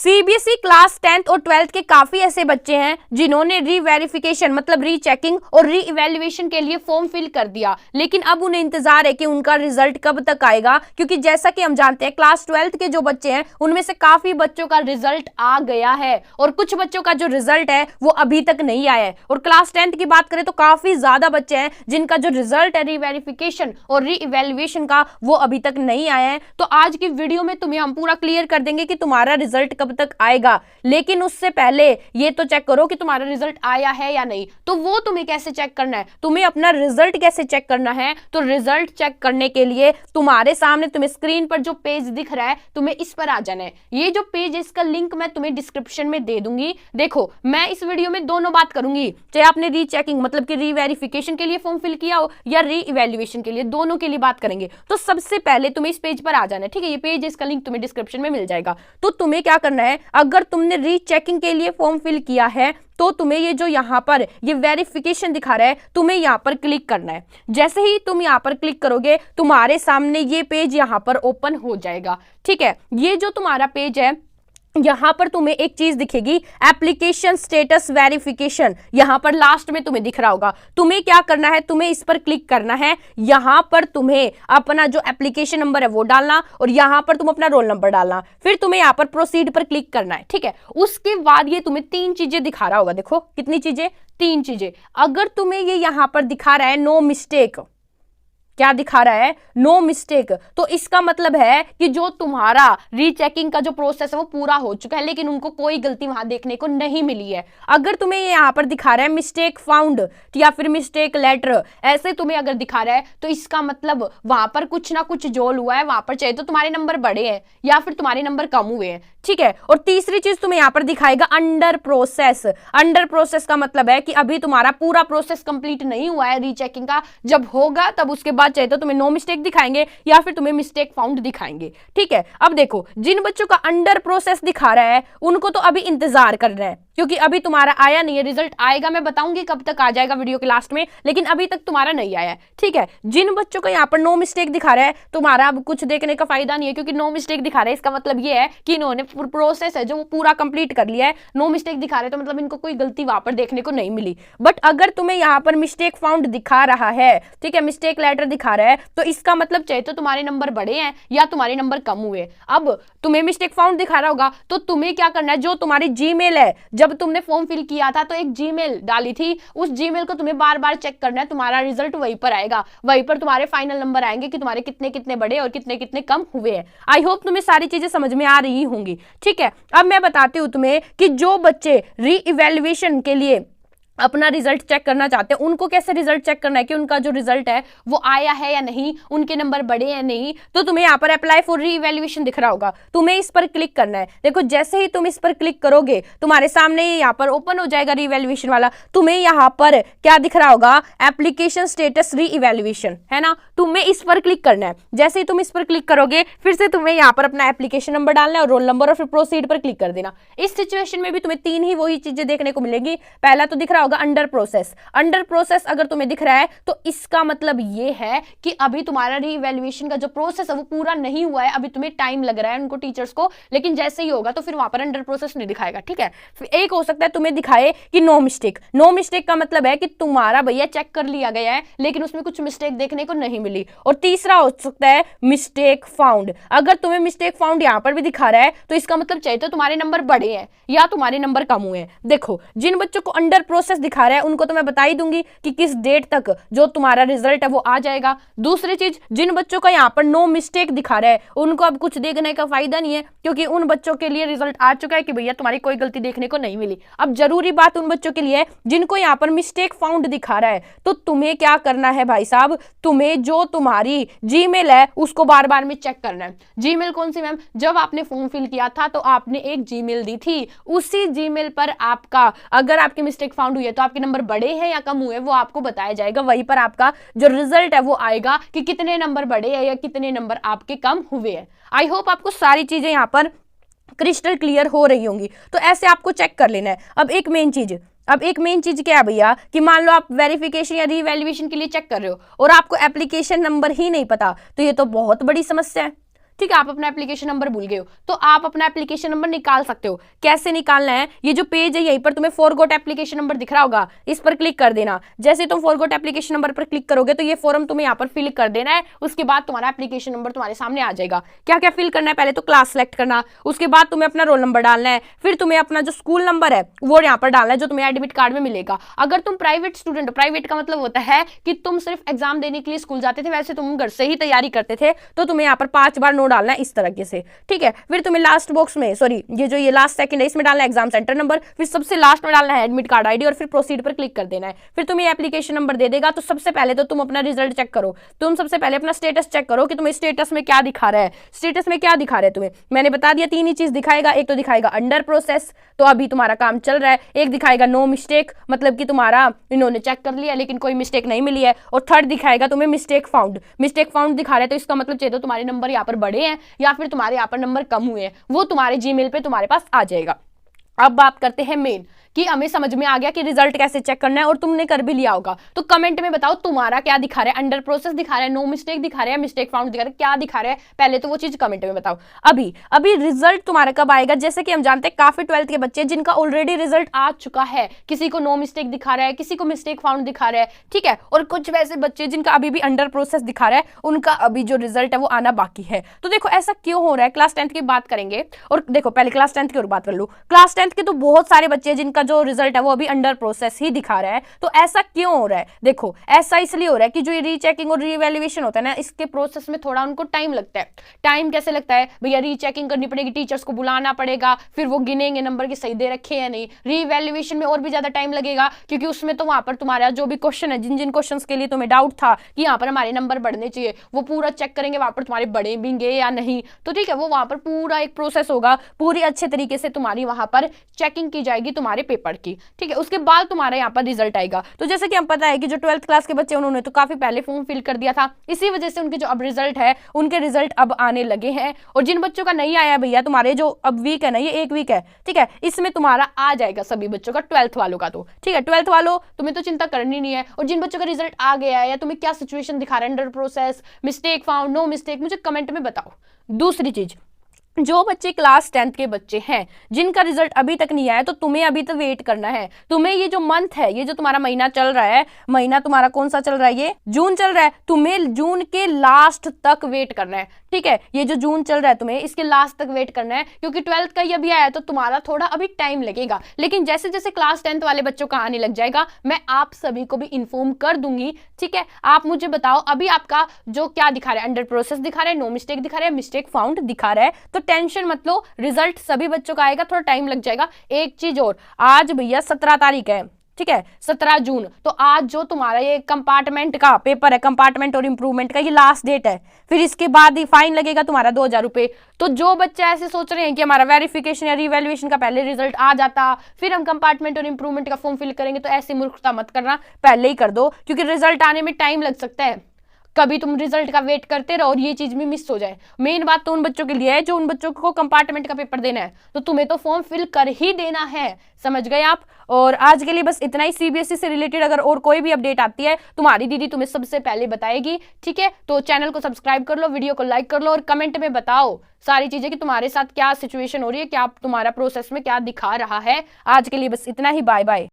CBSE class 10th और 12th के काफी ऐसे बच्चे हैं जिन्होंने रीवेरिफिकेशन मतलब रीचेकिंग और री इवैल्यूएशन के लिए फॉर्म फिल कर दिया, लेकिन अब उन्हें इंतजार है कि उनका रिजल्ट कब तक आएगा, क्योंकि जैसा कि हम जानते हैं क्लास 12th के जो बच्चे हैं उनमें से काफी बच्चों का रिजल्ट आ गया है और कुछ बच्चों का जो रिजल्ट है वो अभी तक नहीं आया है। और क्लास 10th की बात करें तो काफी ज्यादा बच्चे हैं जिनका जो रिजल्ट है रीवेरिफिकेशन और री इवैल्यूएशन का वो अभी तक नहीं आया है। तो आज की वीडियो में तुम्हें हम पूरा क्लियर कर देंगे कि तुम्हारा रिजल्ट कब तक आएगा, लेकिन उससे पहले ये तो चेक करो कि तुम्हारा रिजल्ट आया है या नहीं। तो वो तुम्हें कैसे चेक करना है, तुम्हें अपना रिजल्ट कैसे चेक करना है, तो रिजल्ट चेक करने के लिए तुम्हारे सामने तुम्हें स्क्रीन पर जो पेज दिख रहा है तुम्हें इस पर आ जाना है। ये जो पेज है इसका लिंक मैं तुम्हें डिस्क्रिप्शन में दे दूंगी। देखो मैं इस वीडियो में दोनों बात करूंगी, चाहे आपने रीचेकिंग मतलब कि रीवेरिफिकेशन के लिए फॉर्म फिल किया हो या री इवैल्यूएशन के लिए, दोनों के लिए बात करेंगे। तो सबसे पहले तुम्हें इस पेज पर आ जाना है, ठीक है। ये पेज इसका लिंक तुम्हें डिस्क्रिप्शन में मिल जाएगा। तो तुम्हें क्या करना है, अगर तुमने रीचेकिंग के लिए फॉर्म फिल किया है तो तुम्हें ये जो यहाँ पर ये वेरिफिकेशन दिखा रहा है तुम्हें यहाँ पर क्लिक करना है। जैसे ही तुम यहाँ पर क्लिक करोगे तुम्हारे सामने ये पेज यहाँ पर ओपन हो जाएगा, ठीक है। ये जो तुम्हारा पेज है यहां पर तुम्हें एक चीज दिखेगी, एप्लीकेशन स्टेटस वेरिफिकेशन, यहां पर लास्ट में तुम्हें दिख रहा होगा। तुम्हें क्या करना है, तुम्हें इस पर क्लिक करना है। यहां पर तुम्हें अपना जो एप्लीकेशन नंबर है वो डालना और यहां पर तुम अपना रोल नंबर डालना, फिर तुम्हें यहां पर प्रोसीड पर क्लिक करना है, ठीक है। उसके बाद ये तुम्हें 3 चीजें दिखा रहा होगा। देखो कितनी चीजें, 3 चीजें। अगर तुम्हें ये यहां पर दिखा रहा है नो मिस्टेक, क्या दिखा रहा है, नो मिस्टेक, तो इसका मतलब है कि जो तुम्हारा रीचेकिंग का जो प्रोसेस है वो पूरा हो चुका है, लेकिन उनको कोई गलती वहां देखने को नहीं मिली है। अगर तुम्हें ये यहां पर दिखा रहा है मिस्टेक फाउंड या फिर मिस्टेक लेटर, ऐसे तुम्हें अगर दिखा रहा है तो इसका मतलब वहां पर कुछ ना कुछ जोल हुआ है, वहां पर चाहे तो तुम्हारे नंबर बढ़े हैं या फिर तुम्हारे नंबर कम हुए हैं, ठीक है। और तीसरी चीज तुम्हें यहां पर दिखाएगा अंडर प्रोसेस। अंडर प्रोसेस का मतलब है कि अभी तुम्हारा पूरा प्रोसेस कंप्लीट नहीं हुआ है रीचेकिंग का, जब होगा तब उसके बाद चाहे तो तुम्हें नो मिस्टेक दिखाएंगे या फिर तुम्हें मिस्टेक फाउंड दिखाएंगे, ठीक है। अब देखो जिन बच्चों का अंडर प्रोसेस दिखा रहा है उनको तो अभी इंतजार करना है, क्योंकि अभी तुम्हारा आया नहीं है। रिजल्ट आएगा, मैं बताऊंगी कब तक आ जाएगा वीडियो के लास्ट में, लेकिन अभी तक तुम्हारा नहीं आया है, ठीक है। जिन बच्चों का यहाँ पर नो मिस्टेक दिखा रहा है तुम्हारा अब कुछ देखने का फायदा नहीं है, क्योंकि नो मिस्टेक दिखा रहा है इसका मतलब ये है कि इन्होंने प्रोसेस है जो वो पूरा कंप्लीट कर लिया है। नो मिस्टेक दिखा रहे तो मतलब इनको कोई गलती वहां पर देखने को नहीं मिली। बट अगर तुम्हें यहाँ पर मिस्टेक फाउंड दिखा रहा है, ठीक है, मिस्टेक लेटर दिखा रहा है, तो इसका मतलब चाहे तो तुम्हारे नंबर बढ़े हैं या तुम्हारे नंबर कम हुए। अब तुम्हें मिस्टेक फाउंड दिखा रहा होगा तो तुम्हें क्या करना है, जो तुम्हारी जीमेल है, जब तुमने फॉर्म फिल किया था तो एक जीमेल डाली थी, उस जीमेल को तुम्हें बार बार चेक करना है। तुम्हारा रिजल्ट वहीं पर आएगा, वहीं पर तुम्हारे फाइनल नंबर आएंगे कि तुम्हारे कितने कितने बढ़े और कितने कितने कम हुए हैं। आई होप तुम्हें सारी चीजें समझ में आ रही होंगी, ठीक है। अब मैं बताती हूं तुम्हें कि जो बच्चे री इवैल्यूएशन के लिए अपना रिजल्ट चेक करना चाहते हैं उनको कैसे रिजल्ट चेक करना है कि उनका जो रिजल्ट है वो आया है या नहीं, उनके नंबर बढ़े या नहीं। तो तुम्हें यहाँ पर अप्लाई फॉर री इवैल्यूएशन दिख रहा होगा, तुम्हें इस पर क्लिक करना है। देखो जैसे ही तुम इस पर क्लिक करोगे तुम्हारे सामने यहाँ पर ओपन हो जाएगा री इवैल्यूएशन वाला। तुम्हें यहाँ पर क्या दिख रहा होगा, एप्लीकेशन स्टेटस री इवैल्यूएशन, है ना। तुम्हें इस पर क्लिक करना है। जैसे ही तुम इस पर क्लिक करोगे फिर से तुम्हें यहाँ पर अपना एप्लीकेशन नंबर डालना है और रोल नंबर और फिर प्रोसीड पर क्लिक कर देना। इस सिचुएशन में भी तुम्हें 3 ही वही चीजें देखने को मिलेंगी। पहला तो दिख रहा होगा अंडर प्रोसेस। अंडर प्रोसेस अगर तुम्हें दिख रहा है तो इसका मतलब ये है कि अभी तुम्हारा रीइवैल्यूएशन का जो प्रोसेस है वो पूरा नहीं हुआ है, अभी तुम्हें टाइम लग रहा है उनको टीचर्स को, लेकिन जैसे ही होगा तो फिर वहां पर अंडर प्रोसेस नहीं दिखाएगा, ठीक है। फिर एक हो सकता है तुम्हें दिखाए कि नो मिस्टेक। नो मिस्टेक का मतलब है कि तुम्हारा भैया चेक कर लिया गया है लेकिन उसमें कुछ मिस्टेक देखने को नहीं मिली। और तीसरा हो सकता है मिस्टेक फाउंड। अगर तुम्हें मिस्टेक फाउंड यहां पर भी दिखा रहा है तो इसका मतलब चाहे तो तुम्हारे नंबर बढ़े हैं या तुम्हारे नंबर कम हुए हैं। देखो जिन बच्चों को अंडर प्रोसेस दिखा रहा है उनको तो मैं बता ही दूंगी कि किस डेट तक जो तुम्हारा रिजल्ट है वो आ जाएगा। दूसरी चीज, जिन बच्चों का यहाँ पर नो मिस्टेक दिखा रहा है उनको अब कुछ देखने का फायदा नहीं है, क्योंकि उन बच्चों के लिए रिजल्ट आ चुका है कि भैया तुम्हारी कोई गलती देखने को नहीं मिली। अब जरूरी बात उन बच्चों के लिए है जिनको यहाँ पर मिस्टेक फाउंड दिखा रहा है। तो तुम्हें क्या करना है भाई साहब, तुम्हें जो तुम्हारी जीमेल है उसको बार बार में चेक करना है। जीमेल कौन सी मैम, जब आपने फॉर्म फिल किया था तो आपने एक जीमेल दी थी, उसी जीमेल पर आपका अगर आपकी मिस्टेक फाउंड हुई है तो आपके नंबर बढ़े हैं या कम हुए वो आपको बताया जाएगा। वहीं पर आपका जो रिजल्ट है वो आएगा कि कितने नंबर बढ़े हैं या कितने नंबर आपके कम हुए हैं। आई होप आपको सारी चीजें यहाँ पर क्रिस्टल क्लियर हो रही होंगी। तो ऐसे आपको चेक कर लेना है। अब एक मेन चीज क्या है भैया कि मान लो आप वेरिफिकेशन या रीवैल्यूएशन के लिए चेक कर रहे हो और आपको एप्लीकेशन नंबर ही नहीं पता, तो ये तो बहुत बड़ी समस्या है। ठीक है, आप अपना एप्लीकेशन नंबर भूल गए हो तो आप अपना एप्लीकेशन नंबर निकाल सकते हो। कैसे निकालना है, ये जो पेज है यहीं पर तुम्हें फॉरगॉट एप्लीकेशन नंबर दिख रहा होगा, इस पर क्लिक कर देना। जैसे तुम फॉरगॉट एप्लीकेशन नंबर पर क्लिक करोगे तो ये फॉर्म तुम्हें यहाँ पर फिल कर देना है। उसके बाद तुम्हारा एप्लीकेशन नंबर तुम्हारे सामने आ जाएगा। क्या क्या फिल करना है, पहले तो क्लास सेलेक्ट करना, उसके बाद तुम्हें अपना रोल नंबर डालना है, फिर तुम्हें अपना जो स्कूल नंबर है वो यहाँ पर डालना है जो तुम्हें एडमिट कार्ड में मिलेगा। अगर तुम प्राइवेट स्टूडेंट, प्राइवेट का मतलब होता है कि तुम सिर्फ एग्जाम देने के लिए स्कूल जाते थे, वैसे तुम घर से ही तैयारी करते थे, तो तुम्हें यहाँ पर 5 बार नो डालना है इस तरीके से। ठीक है, फिर तुम्हें लास्ट बॉक्स में, सॉरी ये लास्ट सेकंड है, इसमें डालना है एग्जाम सेंटर नंबर, फिर सबसे लास्ट में डालना है एडमिट कार्ड आईडी और फिर प्रोसीड पर क्लिक कर देना है। फिर तुम्हें एप्लीकेशन नंबर दे देगा। तो सबसे पहले तो तुम अपना रिजल्ट चेक करो। तुम सबसे पहले अपना स्टेटस चेक करो कि तुम्हें स्टेटस में क्या दिखा रहा है। स्टेटस में क्या दिखा रहा है तुम्हें, मैंने बता दिया 3 ही चीज दिखाएगा। एक तो दिखाएगा अंडर प्रोसेस, तो अभी तुम्हारा काम चल रहा है। एक दिखाएगा नो मिस्टेक, मतलब कि तुम्हारा इन्होंने चेक कर लिया लेकिन कोई मिस्टेक नहीं मिली है। और थर्ड दिखाएगा तुम्हें मिस्टेक फाउंड। मिस्टेक फाउंड दिखा रहा है तो इसका मतलब चाहिए तो तुम्हारे नंबर यहाँ पर बढ़े हैं या फिर तुम्हारे यहाँ पर नंबर कम हुए हैं, वो तुम्हारे जीमेल पे तुम्हारे पास आ जाएगा। अब बात करते हैं मेन, कि हमें समझ में आ गया कि रिजल्ट कैसे चेक करना है और तुमने कर भी लिया होगा। तो कमेंट में बताओ तुम्हारा क्या दिखा रहा है, अंडर प्रोसेस दिखा रहा है, नो मिस्टेक दिखा रहा है, मिस्टेक फाउंड दिखा रहा है, क्या दिखा रहा है, पहले तो वो चीज कमेंट में बताओ। अभी रिजल्ट तुम्हारा कब आएगा, जैसे कि हम जानते हैं काफी 12th के बच्चे जिनका ऑलरेडी रिजल्ट आ चुका है, किसी को नो मिस्टेक दिखा रहा है, किसी को मिस्टेक फाउंड दिखा रहा है, ठीक है, और कुछ वैसे बच्चे जिनका अभी भी अंडर प्रोसेस दिखा रहा है, उनका अभी जो रिजल्ट है वो आना बाकी है। तो देखो ऐसा क्यों हो रहा है, क्लास 10th की बात करेंगे। और देखो पहले क्लास 10th की और बात कर लो। क्लास 10th के तो बहुत सारे बच्चे जिनका जो रिजल्ट है वो अभी अंडर प्रोसेस ही दिखा रहा है। तो ऐसा क्यों हो रहा है, देखो ऐसा इसलिए हो रहा है कि जो ये रीचेकिंग और रीवैल्यूएशन होता है ना, इसके प्रोसेस में थोड़ा उनको टाइम लगता है। टाइम कैसे लगता है भैया, रीचेकिंग करनी पड़ेगी, टीचर्स को बुलाना पड़ेगा, फिर वो गिनेंगे नंबर की सही दे रखे या नहीं। रीवैल्यूएशन में और भी ज्यादा टाइम लगेगा क्योंकि उसमें तो वहां पर तुम्हारा जो भी क्वेश्चन है, जिन जिन क्वेश्चन के लिए तुम्हें डाउट था कि यहाँ पर हमारे नंबर बढ़ने चाहिए, वो पूरा चेक करेंगे वहां पर तुम्हारे बढ़े भी या नहीं। तो ठीक है, वो वहां पर पूरा एक प्रोसेस होगा, पूरी अच्छे तरीके से तुम्हारी वहां पर चेकिंग की जाएगी तुम्हारे पेपर की। ठीक है, उसके बाद तुम्हारा यहाँ पर रिजल्ट आएगा। तो जैसे कि हम पता है कि जो 12th क्लास के बच्चे उन्होंने तो काफी पहले फॉर्म फिल कर दिया था, इसी वजह से उनके जो अब रिजल्ट है उनके रिजल्ट अब आने लगे हैं। और जिन बच्चों का नहीं आया भैया, तुम्हारे जो अब वीक है ना, ये 1 वीक है, ठीक है, इसमें तुम्हारा आ जाएगा सभी बच्चों का, 12th वालों का। तो ठीक है, 12th वालों तुम्हें तो चिंता करनी नहीं है। और जिन बच्चों का रिजल्ट आ गया है या तुम्हें क्या सिचुएशन दिखा रहा है, under process, mistake found, no mistake, मुझे कमेंट में बताओ। दूसरी चीज, जो बच्चे क्लास 10th के बच्चे हैं जिनका रिजल्ट अभी तक नहीं आया, तो तुम्हें अभी तो वेट करना है। तुम्हें ये जो मंथ है, ये जो तुम्हारा महीना चल रहा है, महीना तुम्हारा कौन सा चल रहा है, ये जून चल रहा है, तुम्हें जून के लास्ट तक वेट करना है। ठीक है, ये जो जून चल रहा है तुम्हें इसके लास्ट तक वेट करना है, क्योंकि 12th का ये अभी आया तो तुम्हारा थोड़ा अभी टाइम लगेगा। लेकिन जैसे जैसे क्लास 10th वाले बच्चों का आने लग जाएगा, मैं आप सभी को भी इन्फॉर्म कर दूंगी। ठीक है, आप मुझे बताओ अभी आपका जो क्या दिखा रहा है, अंडर प्रोसेस दिखा रहा है, नो मिस्टेक दिखा रहा है, मिस्टेक फाउंड दिखा रहा है, तो टेंशन मत लो, रिजल्ट सभी बच्चों का आएगा, थोड़ा टाइम लग जाएगा। एक चीज और, आज भैया 17 तारीख है, ठीक है, 17 जून, तो आज जो तुम्हारा ये कंपार्टमेंट का पेपर है, कंपार्टमेंट और इंप्रूवमेंट का, ये लास्ट डेट है। फिर इसके बाद ही फाइन लगेगा तुम्हारा 2000 रुपए। तो जो बच्चे ऐसे सोच रहे हैं कि हमारा वेरिफिकेशन या रिवैल्यूएशन का पहले रिजल्ट आ जाता, फिर हम कंपार्टमेंट और इंप्रूवमेंट का फॉर्म फिल करेंगे, तो ऐसी मूर्खता मत करना, पहले ही कर दो, क्योंकि रिजल्ट आने में टाइम लग सकता है। कभी तुम रिजल्ट का वेट करते रहो और ये चीज भी मिस हो जाए। मेन बात तो उन बच्चों के लिए है जो उन बच्चों को कंपार्टमेंट का पेपर देना है, तो तुम्हें तो फॉर्म फिल कर ही देना है, समझ गए आप। और आज के लिए बस इतना ही। सीबीएसई से रिलेटेड अगर और कोई भी अपडेट आती है, तुम्हारी दीदी तुम्हें सबसे पहले बताएगी। ठीक है, तो चैनल को सब्सक्राइब कर लो, वीडियो को लाइक कर लो और कमेंट में बताओ सारी चीजें कि तुम्हारे साथ क्या सिचुएशन हो रही है, क्या तुम्हारा प्रोसेस में क्या दिखा रहा है। आज के लिए बस इतना ही, बाय बाय।